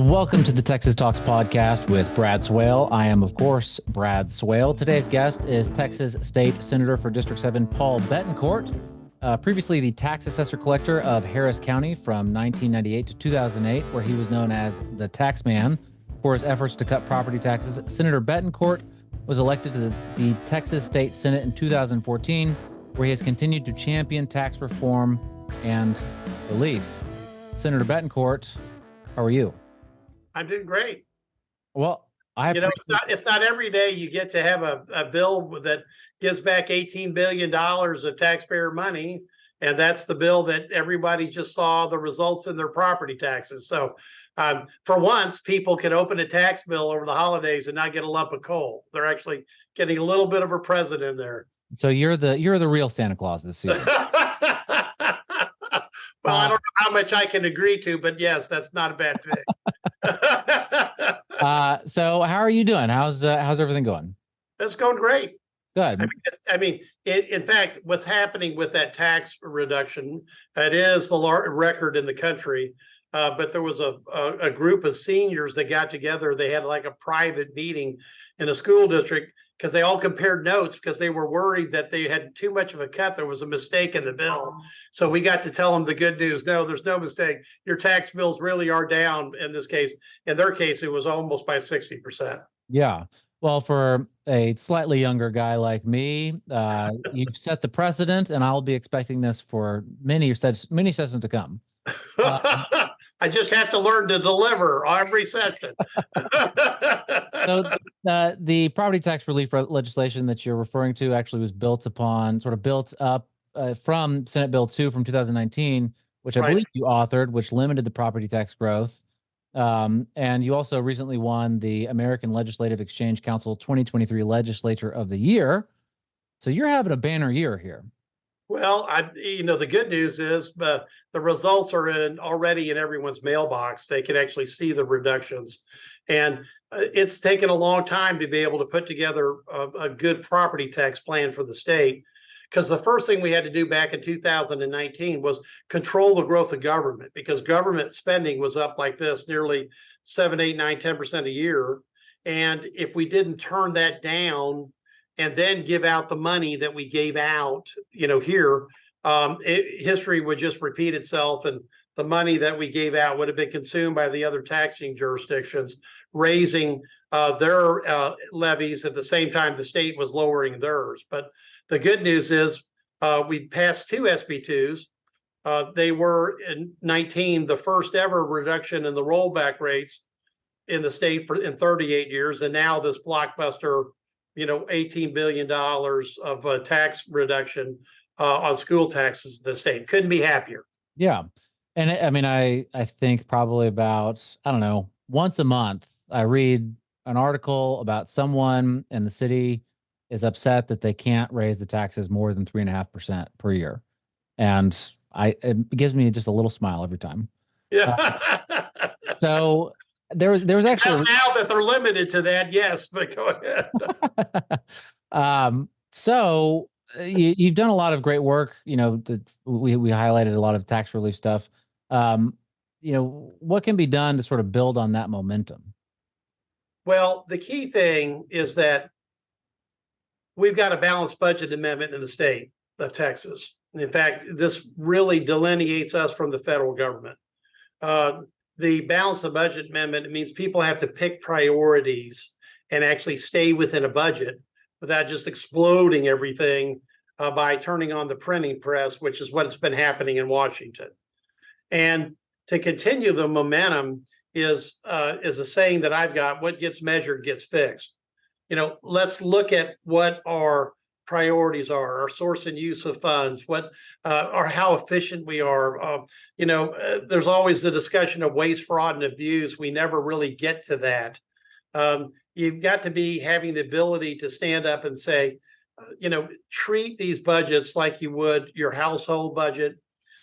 Welcome to the Texas Talks podcast with Brad Swale. I am, of course, Brad Swale. Today's guest is Texas State Senator for District 7, Paul Bettencourt, previously the tax assessor collector of Harris County from 1998 to 2008, where he was known as the tax man for his efforts to cut property taxes. Senator Bettencourt was elected to the Texas State Senate in 2014, where he has continued to champion tax reform and relief. Senator Bettencourt, how are you? I'm doing great. Well, it's not every day you get to have a bill that gives back $18 billion of taxpayer money. And that's the bill that everybody just saw the results in their property taxes. So for once, people can open a tax bill over the holidays and not get a lump of coal. They're actually getting a little bit of a present in there. So you're the real Santa Claus this season. Well, I don't know how much I can agree to, but yes, that's not a bad thing. So how are you doing? How's everything going? It's going great. Good. In fact, what's happening with that tax reduction, it is the record in the country. But there was a group of seniors that got together. They had like a private meeting in a school district because they all compared notes because they were worried that they had too much of a cut. There was a mistake in the bill. So we got to tell them the good news. No, there's no mistake. Your tax bills really are down in this case. In their case, it was almost by 60%. Yeah. Well, for a slightly younger guy like me, you've set the precedent, and I'll be expecting this for many sessions to come. I just have to learn to deliver every session. So the property tax relief legislation that you're referring to actually was built up from Senate Bill 2 from 2019, which I believe you authored, which limited the property tax growth. And you also recently won the American Legislative Exchange Council 2023 Legislator of the Year. So you're having a banner year here. Well, the good news is the results are already in everyone's mailbox. They can actually see the reductions. And it's taken a long time to be able to put together a good property tax plan for the state. Because the first thing we had to do back in 2019 was control the growth of government, because government spending was up like this, nearly 7, 8, 9, 10% a year. And if we didn't turn that down and then give out the money that we gave out, here, history would just repeat itself, and the money that we gave out would have been consumed by the other taxing jurisdictions, raising their levies at the same time the state was lowering theirs. But the good news is we passed 2 SB2s. They were in 19, the first ever reduction in the rollback rates in the state in 38 years. And now this blockbuster, $18 billion of tax reduction on school taxes in the state. Couldn't be happier. Yeah. And I think probably about, once a month, I read an article about someone in the city is upset that they can't raise the taxes more than 3.5% per year. And it gives me just a little smile every time. Yeah. So there was actually, now that they're limited to that, yes, but go ahead. So you've done a lot of great work. We highlighted a lot of tax relief stuff. What can be done to sort of build on that momentum? Well, the key thing is that we've got a balanced budget amendment in the state of Texas. In fact, this really delineates us from the federal government. The balance of budget amendment means people have to pick priorities and actually stay within a budget without just exploding everything by turning on the printing press, which is what's been happening in Washington. And to continue the momentum is a saying that I've got: what gets measured gets fixed. Let's look at what our priorities are, our source and use of funds, what or how efficient we are. There's always the discussion of waste, fraud, and abuse. We never really get to that. You've got to be having the ability to stand up and say, treat these budgets like you would your household budget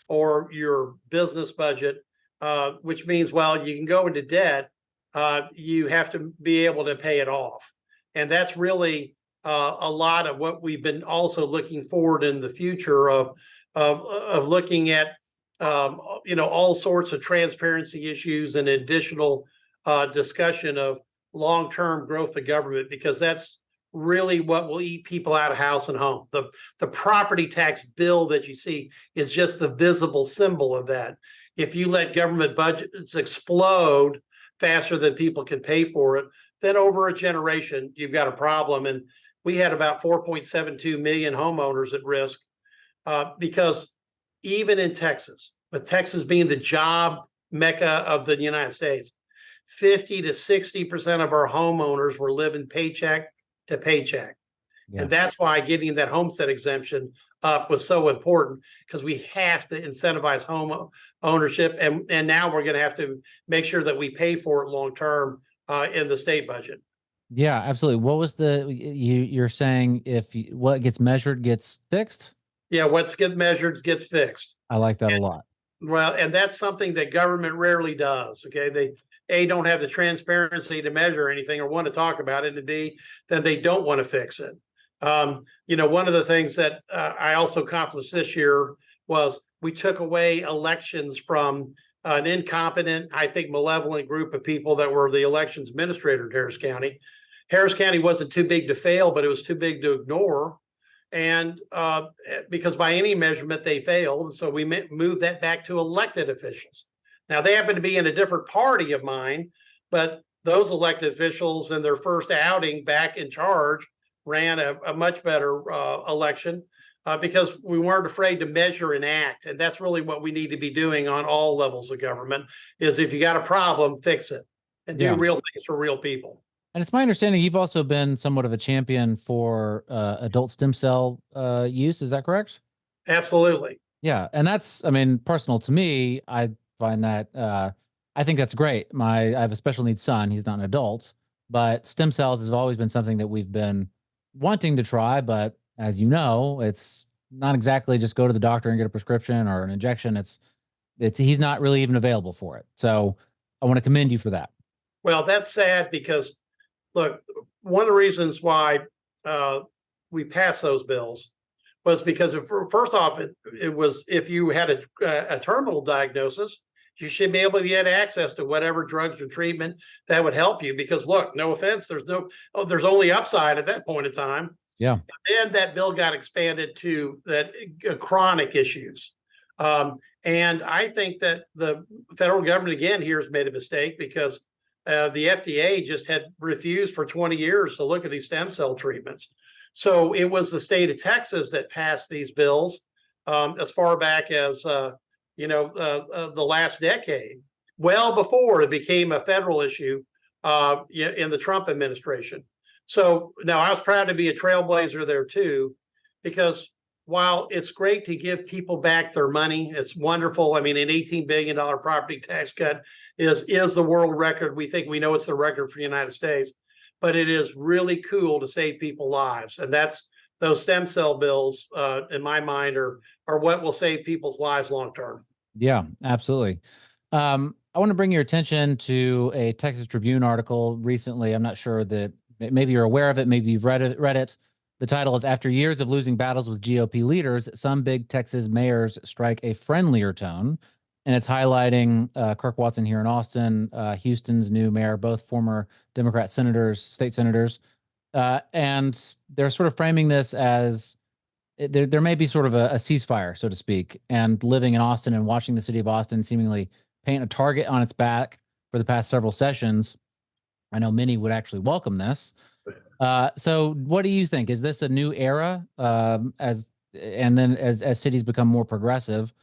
or your business budget, which means, well, you can go into debt. You have to be able to pay it off. And that's really a lot of what we've been also looking forward in the future of looking at, all sorts of transparency issues and additional discussion of long-term growth of government, because that's really what will eat people out of house and home. The property tax bill that you see is just the visible symbol of that. If you let government budgets explode faster than people can pay for it, then over a generation, you've got a problem. And we had about 4.72 million homeowners at risk because even in Texas, with Texas being the job mecca of the United States, 50 to 60% of our homeowners were living paycheck to paycheck. Yeah. And that's why getting that homestead exemption up was so important, because we have to incentivize home ownership. And now we're going to have to make sure that we pay for it long term in the state budget. Yeah, absolutely. What was you're saying what gets measured gets fixed? Yeah, what's get measured gets fixed. I like that a lot. Well, and that's something that government rarely does. Okay. They don't have the transparency to measure anything or want to talk about it, and B, then they don't want to fix it. One of the things that I also accomplished this year was we took away elections from an incompetent, I think, malevolent group of people that were the elections administrator in Harris County. Harris County wasn't too big to fail, but it was too big to ignore. And because by any measurement, they failed. So we moved that back to elected officials. Now, they happen to be in a different party of mine, but those elected officials in their first outing back in charge ran a much better election because we weren't afraid to measure and act. And that's really what we need to be doing on all levels of government, is if you got a problem, fix it and do real things for real people. And it's my understanding you've also been somewhat of a champion for adult stem cell use. Is that correct? Absolutely. Yeah. And that's, personal to me. I find that I think that's great. I have a special needs son. He's not an adult, but stem cells has always been something that we've been wanting to try. But as you know, it's not exactly just go to the doctor and get a prescription or an injection. He's not really even available for it. So I want to commend you for that. Well, that's sad because, look, one of the reasons why we passed those bills was because first off, it was if you had a terminal diagnosis, you should be able to get access to whatever drugs or treatment that would help you. Because look, no offense, there's only upside at that point in time. Yeah. And that bill got expanded to that chronic issues. And I think that the federal government again here has made a mistake because the FDA just had refused for 20 years to look at these stem cell treatments. So it was the state of Texas that passed these bills as far back as, the last decade, well before it became a federal issue in the Trump administration. So now I was proud to be a trailblazer there too, because while it's great to give people back their money, it's wonderful. An $18 billion property tax cut is the world record. We know it's the record for the United States. But it is really cool to save people lives. And those stem cell bills, in my mind, are what will save people's lives long term. Yeah, absolutely. I want to bring your attention to a Texas Tribune article recently. I'm not sure that maybe you're aware of it. Maybe you've read it. The title is "After Years of Losing Battles with GOP Leaders, Some Big Texas Mayors Strike a Friendlier Tone." And it's highlighting Kirk Watson here in Austin, Houston's new mayor, both former Democrat senators, state senators. And they're sort of framing this as there may be sort of a ceasefire, so to speak, and living in Austin and watching the city of Austin seemingly paint a target on its back for the past several sessions. I know many would actually welcome this. So what do you think? Is this a new era as cities become more progressive?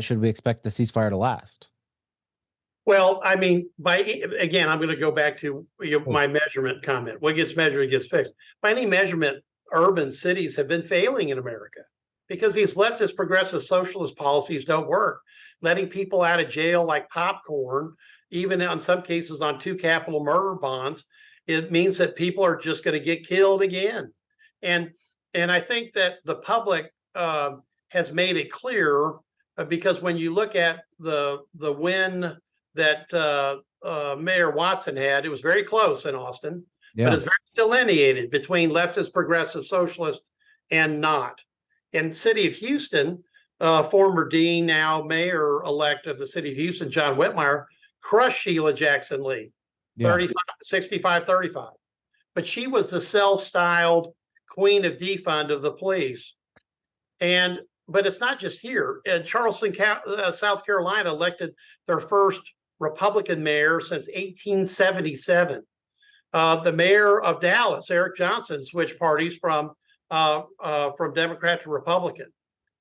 Should we expect the ceasefire to last? Well, again, I'm going to go back to my measurement comment. What gets measured gets fixed. By any measurement, urban cities have been failing in America because these leftist progressive socialist policies don't work. Letting people out of jail like popcorn, even in some cases on 2 capital murder bonds, it means that people are just going to get killed again. And I think that the public has made it clear. Because when you look at the win that Mayor Watson had, it was very close in Austin, but it's very delineated between leftist, progressive, socialist, and not. In the city of Houston, former dean, now mayor-elect of the city of Houston, John Whitmire, crushed Sheila Jackson Lee, Yeah. 35, 65, 35. But she was the self-styled queen of defund of the police. But it's not just here. In Charleston, South Carolina, elected their first Republican mayor since 1877. The mayor of Dallas, Eric Johnson, switched parties from Democrat to Republican.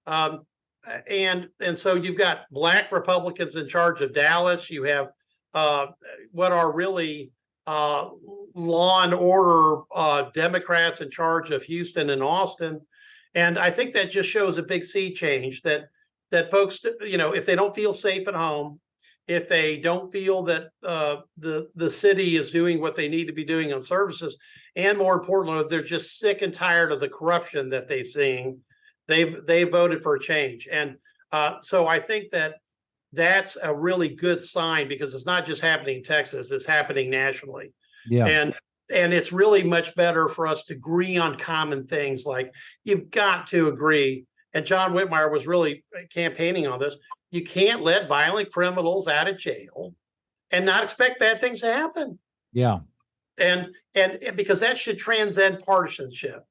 And so you've got Black Republicans in charge of Dallas. You have what are really law and order Democrats in charge of Houston and Austin. And I think that just shows a big sea change that folks, if they don't feel safe at home, if they don't feel that the city is doing what they need to be doing on services, and more importantly, they're just sick and tired of the corruption that they've seen, they voted for a change. And so I think that's a really good sign, because it's not just happening in Texas, it's happening nationally. Yeah. And it's really much better for us to agree on common things. Like, you've got to agree. And John Whitmire was really campaigning on this. You can't let violent criminals out of jail and not expect bad things to happen. Yeah. And because that should transcend partisanship.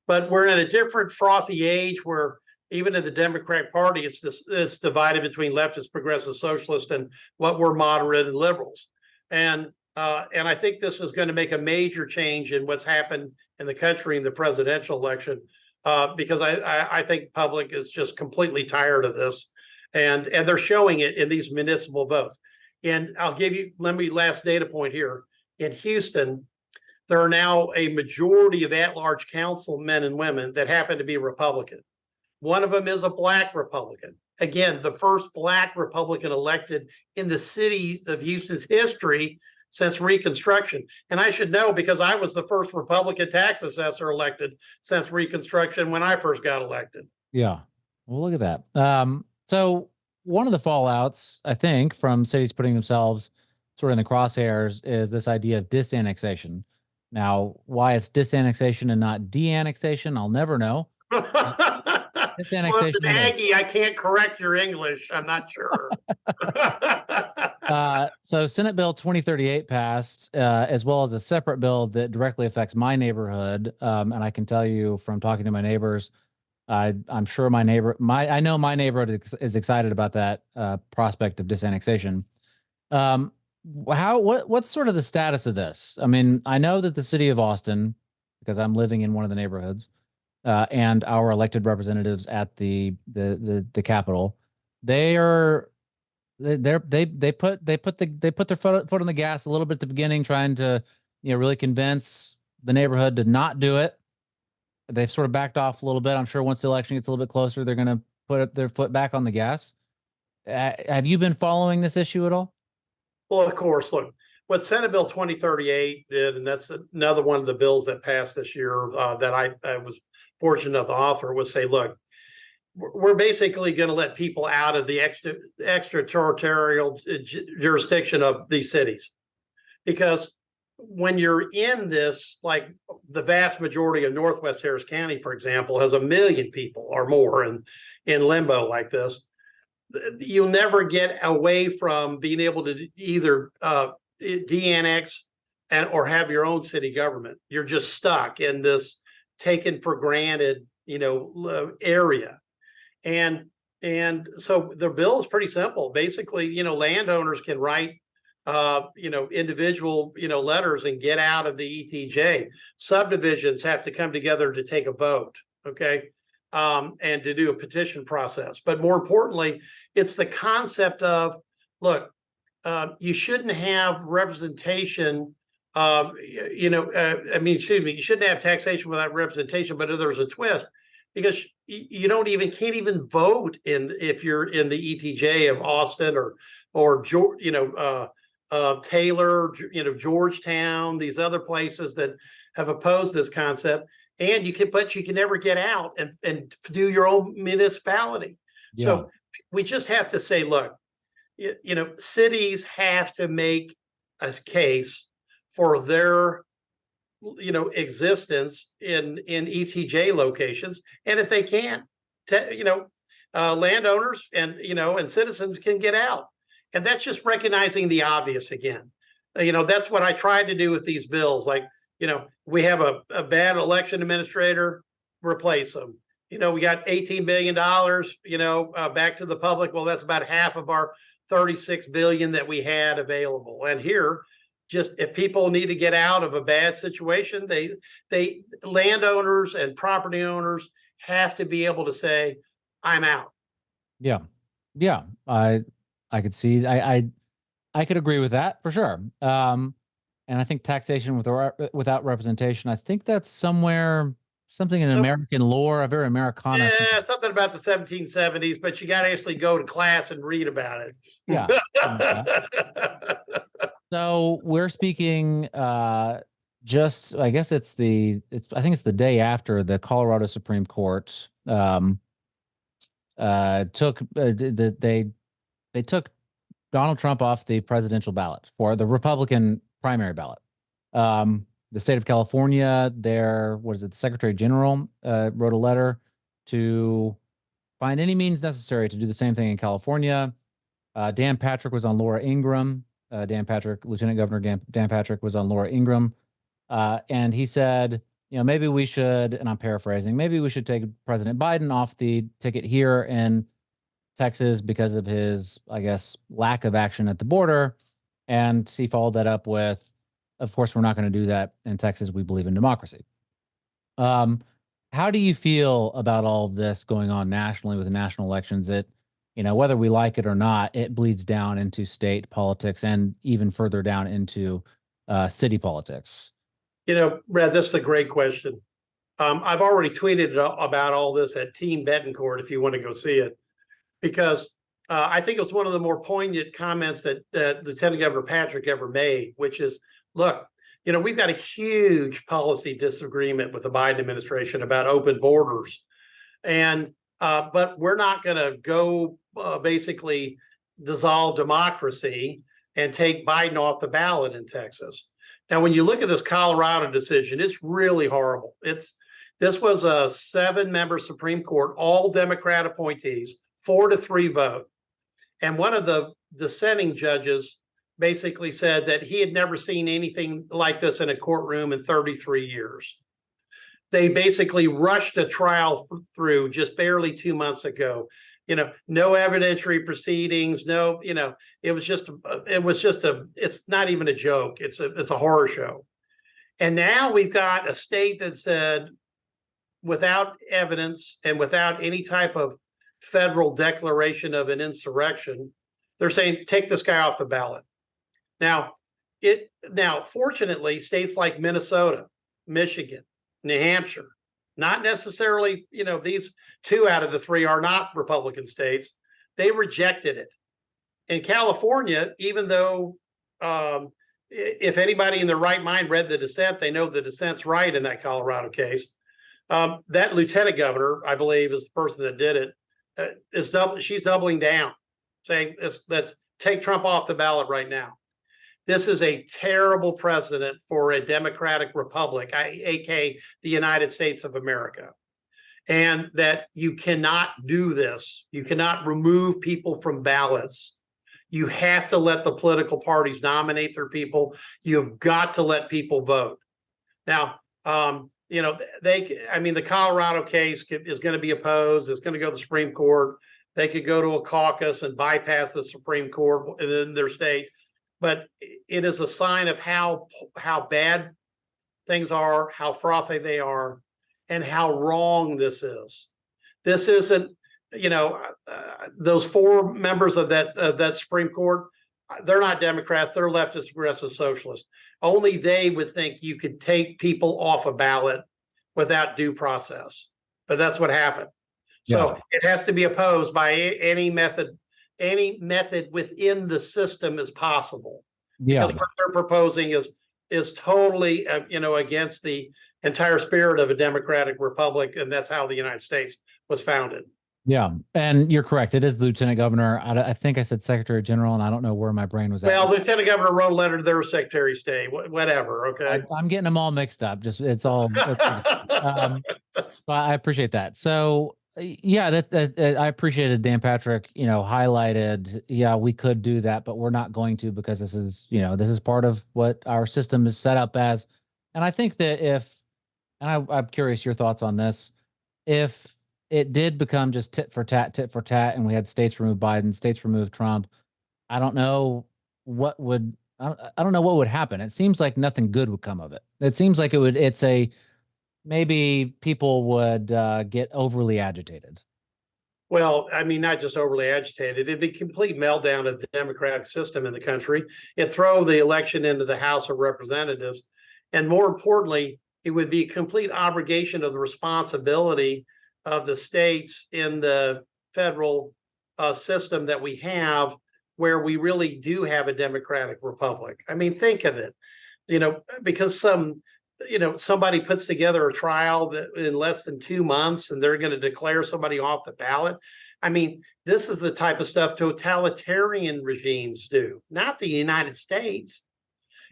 But we're in a different frothy age where even in the Democratic Party, it's divided between leftists, progressive socialists, and what were moderate and liberals. And I think this is going to make a major change in what's happened in the country in the presidential election, because I think public is just completely tired of this, and they're showing it in these municipal votes. And let me last data point here. In Houston, there are now a majority of at-large councilmen and women that happen to be Republican. One of them is a Black Republican. Again, the first Black Republican elected in the city of Houston's history since Reconstruction. And I should know, because I was the first Republican tax assessor elected since Reconstruction when I first got elected. Yeah. Well, look at that. So one of the fallouts, I think, from cities putting themselves sort of in the crosshairs is this idea of disannexation. Now, why it's disannexation and not de-annexation, I'll never know. Well, as an Aggie, I can't correct your English. I'm not sure. So Senate Bill 2038 passed, as well as a separate bill that directly affects my neighborhood. And I can tell you from talking to my neighbors, I'm sure I know my neighborhood is excited about that prospect of disannexation. What's sort of the status of this? I mean, I know that the city of Austin, because I'm living in one of the neighborhoods, and our elected representatives at the Capitol, they put their foot on the gas a little bit at the beginning, trying to really convince the neighborhood to not do it. They've sort of backed off a little bit. I'm sure once the election gets a little bit closer, they're going to put their foot back on the gas. Have you been following this issue at all? Well, of course, look, what Senate Bill 2038 did, and that's another one of the bills that passed this year that I was fortunate enough to author, was say, look, we're basically going to let people out of the extraterritorial jurisdiction of these cities. Because when you're in this, like the vast majority of Northwest Harris County, for example, has 1 million people or more in limbo like this, you'll never get away from being able to either de-annex or have your own city government. You're just stuck in this taken for granted, area. And so the bill is pretty simple. Basically, landowners can write, individual, letters and get out of the ETJ. Subdivisions have to come together to take a vote. Okay. And to do a petition process. But more importantly, it's the concept of, look, you shouldn't have representation. You shouldn't have taxation without representation. But there's a twist, because you can't even vote if you're in the ETJ of Austin or Taylor, Georgetown, these other places that have opposed this concept. And you can never get out and do your own municipality. Yeah. So we just have to say, look, cities have to make a case for their, existence in ETJ locations. And if they can't, landowners and citizens can get out. And that's just recognizing the obvious again. That's what I tried to do with these bills. Like, we have a bad election administrator, replace them. We got $18 billion, back to the public. Well, that's about half of our 36 billion that we had available. And here, just if people need to get out of a bad situation, they landowners and property owners have to be able to say, I'm out. Yeah. Yeah. I could see, I could agree with that for sure. And I think taxation without representation, I think that's something in American lore, a very Americana. Yeah, something about the 1770s, but you got to actually go to class and read about it. Yeah. So we're speaking, just, I guess I think it's the day after the Colorado Supreme Court they took Donald Trump off the presidential ballot for the Republican primary ballot. The state of California, the Secretary General wrote a letter to find any means necessary to do the same thing in California. Dan Patrick was on Laura Ingraham. Lieutenant Governor Dan Patrick was on Laura Ingraham. And he said, maybe we should, and I'm paraphrasing, maybe we should take President Biden off the ticket here in Texas because of his, I guess, lack of action at the border. And he followed that up with, of course, we're not going to do that in Texas. We believe in democracy. How do you feel about all of this going on nationally with the national elections? Whether we like it or not, it bleeds down into state politics and even further down into city politics. Brad, this is a great question. I've already tweeted about all this at Team Bettencourt if you want to go see it, because I think it was one of the more poignant comments that Lieutenant Governor Patrick ever made, which is, look, we've got a huge policy disagreement with the Biden administration about open borders. And but we're not going to go basically dissolve democracy and take Biden off the ballot in Texas. Now, when you look at this Colorado decision, it's really horrible. This was a 7-member Supreme Court, all Democrat appointees, 4-3 vote. And one of the dissenting judges basically said that he had never seen anything like this in a courtroom in 33 years. They basically rushed a trial through just barely 2 months ago. No evidentiary proceedings, it's not even a joke. It's a horror show. And now we've got a state that said, without evidence and without any type of federal declaration of an insurrection, they're saying, take this guy off the ballot. Now, fortunately, states like Minnesota, Michigan, New Hampshire, not necessarily, these 2 out of the 3 are not Republican states. They rejected it. In California, even though if anybody in their right mind read the dissent, they know the dissent's right in that Colorado case. That lieutenant governor, I believe, is the person that did it. She's doubling down, saying let's take Trump off the ballot right now. This is a terrible precedent for a democratic republic, aka the United States of America. And that you cannot do this. You cannot remove people from ballots. You have to let the political parties nominate their people. You've got to let people vote. Now, the Colorado case is going to be opposed. It's going to go to the Supreme Court. They could go to a caucus and bypass the Supreme Court in their state. But it is a sign of how bad things are, how frothy they are, and how wrong this is. This isn't, those 4 members of that Supreme Court, they're not Democrats, they're leftist, progressive socialists. Only they would think you could take people off a ballot without due process. But that's what happened. So It has to be opposed by any method within the system is possible. Yeah. Because what they're proposing is totally, against the entire spirit of a democratic republic, and that's how the United States was founded. Yeah, and you're correct. It is Lieutenant Governor. I think I said Secretary General, and I don't know where my brain was at. Well, Lieutenant Governor wrote a letter to their Secretary of State. Whatever. Okay, I'm getting them all mixed up. Just it's all. I appreciate that. So Yeah, that I appreciated Dan Patrick, highlighted, yeah, we could do that, but we're not going to because this is part of what our system is set up as. And I think that I'm curious your thoughts on this. If it did become just tit for tat, and we had states remove Biden, states remove Trump, I don't know I don't know what would happen. It seems like nothing good would come of it. It seems like maybe people would get overly agitated. Well, I mean, not just overly agitated. It'd be a complete meltdown of the democratic system in the country. It'd throw the election into the House of Representatives. And more importantly, it would be a complete abrogation of the responsibility of the states in the federal system that we have, where we really do have a democratic republic. I mean, think of it, because somebody puts together a trial that in less than 2 months and they're going to declare somebody off the ballot. I mean, this is the type of stuff totalitarian regimes do, not the United States.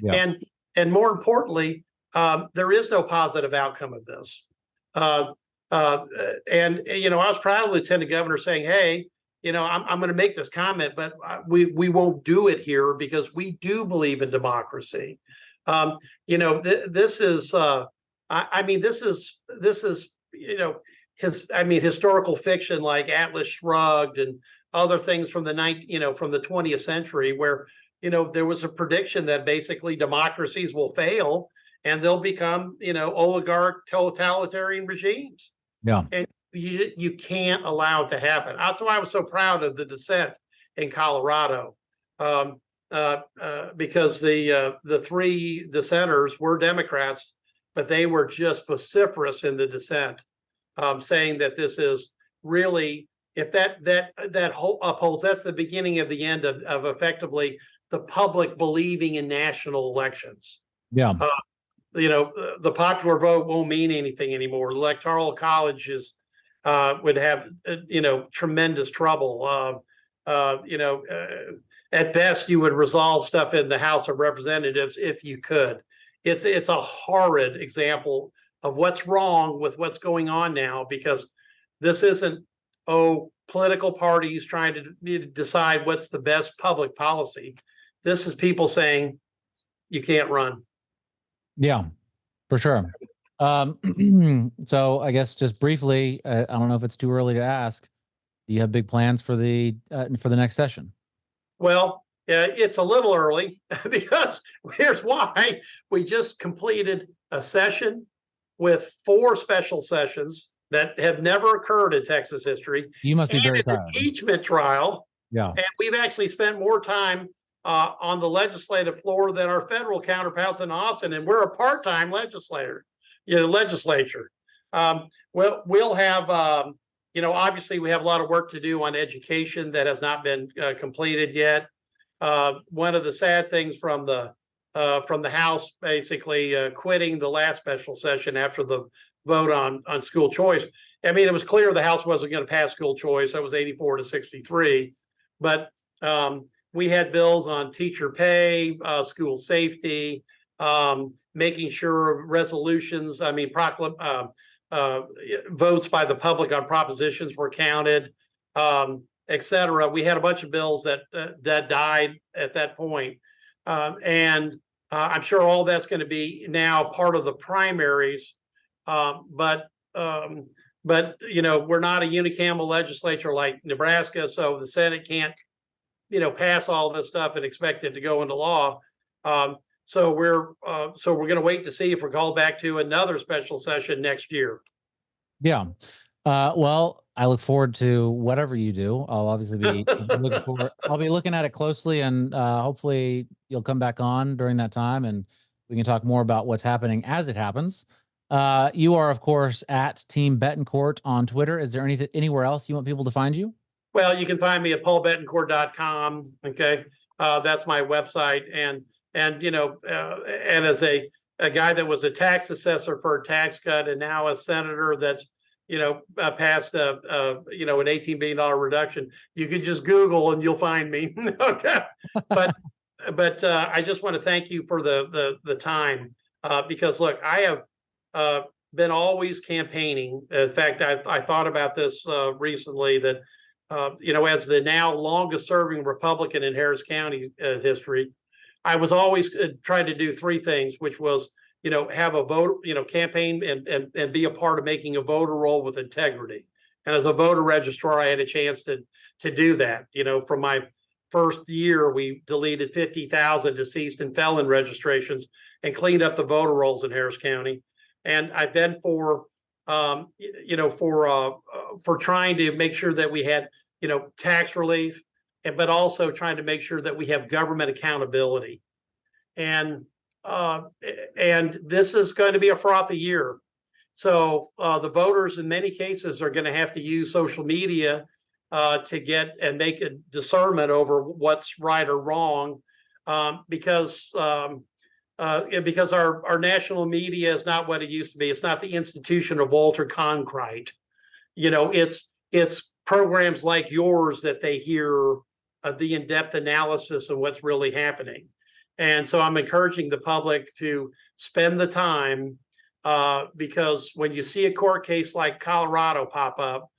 Yeah. And more importantly, there is no positive outcome of this. I was proud of Lieutenant Governor saying, "Hey, I'm going to make this comment, but we won't do it here because we do believe in democracy." This is historical fiction like Atlas Shrugged and other things from the 20th century, where there was a prediction that basically democracies will fail and they'll become oligarch totalitarian regimes. Yeah. And you can't allow it to happen. That's why I was so proud of the dissent in Colorado. Because the three dissenters were Democrats, but they were just vociferous in the dissent, saying that this is really, if that whole upholds, that's the beginning of the end of effectively the public believing in national elections. Yeah. The popular vote won't mean anything anymore. Electoral colleges would have tremendous trouble. At best, you would resolve stuff in the House of Representatives if you could. It's a horrid example of what's wrong with what's going on now, because this isn't political parties trying to decide what's the best public policy. This is people saying you can't run. Yeah, for sure. So I guess just briefly, I don't know if it's too early to ask. Do you have big plans for the next session? Well, it's a little early because here's why. We just completed a session with 4 special sessions that have never occurred in Texas history. You must be very an proud. Impeachment trial. Yeah. And we've actually spent more time on the legislative floor than our federal counterparts in Austin, and we're a part-time legislature. We'll have obviously we have a lot of work to do on education that has not been completed yet. One of the sad things from the House basically quitting the last special session after the vote on school choice. I mean, it was clear the House wasn't going to pass school choice. That was 84-63. But we had bills on teacher pay, school safety, making sure resolutions, votes by the public on propositions were counted, et cetera. We had a bunch of bills that died at that point. And I'm sure all that's going to be now part of the primaries. But we're not a unicameral legislature like Nebraska, so the Senate can't, pass all this stuff and expect it to go into law. So we're going to wait to see if we're called back to another special session next year. Yeah. Well, I look forward to whatever you do. I'll obviously be looking forward. I'll be looking at it closely, and hopefully you'll come back on during that time, and we can talk more about what's happening as it happens. You are, of course, at Team Bettencourt on Twitter. Is there anywhere else you want people to find you? Well, you can find me at paulbettencourt.com. Okay. That's my website. And as a guy that was a tax assessor for a tax cut and now a senator that's, passed an $18 billion reduction, you can just Google and you'll find me. Okay. But I just want to thank you for the time, because look, I have been always campaigning. In fact, I thought about this recently that, as the now longest serving Republican in Harris County history, I was always trying to do three things, which was, have a vote, campaign and be a part of making a voter roll with integrity. And as a voter registrar, I had a chance to do that. From my first year, we deleted 50,000 deceased and felon registrations and cleaned up the voter rolls in Harris County. And I've been for trying to make sure that we had, tax relief, but also trying to make sure that we have government accountability. And this is going to be a frothy year. So the voters in many cases are going to have to use social media to get and make a discernment over what's right or wrong, because our national media is not what it used to be. It's not the institution of Walter Cronkite. It's programs like yours that they hear the in-depth analysis of what's really happening. And so I'm encouraging the public to spend the time, because when you see a court case like Colorado pop up,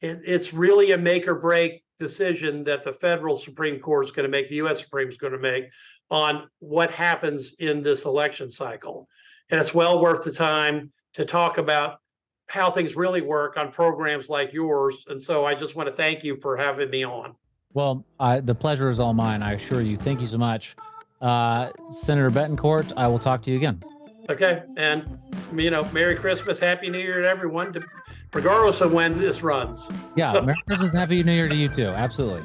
it's really a make or break decision that the federal Supreme Court is going to make, the U.S. Supreme is going to make on what happens in this election cycle. And it's well worth the time to talk about how things really work on programs like yours. And so I just want to thank you for having me on. Well, the pleasure is all mine, I assure you. Thank you so much. Senator Bettencourt, I will talk to you again. Okay. And, Merry Christmas, Happy New Year to everyone, regardless of when this runs. Yeah, Merry Christmas, Happy New Year to you too. Absolutely.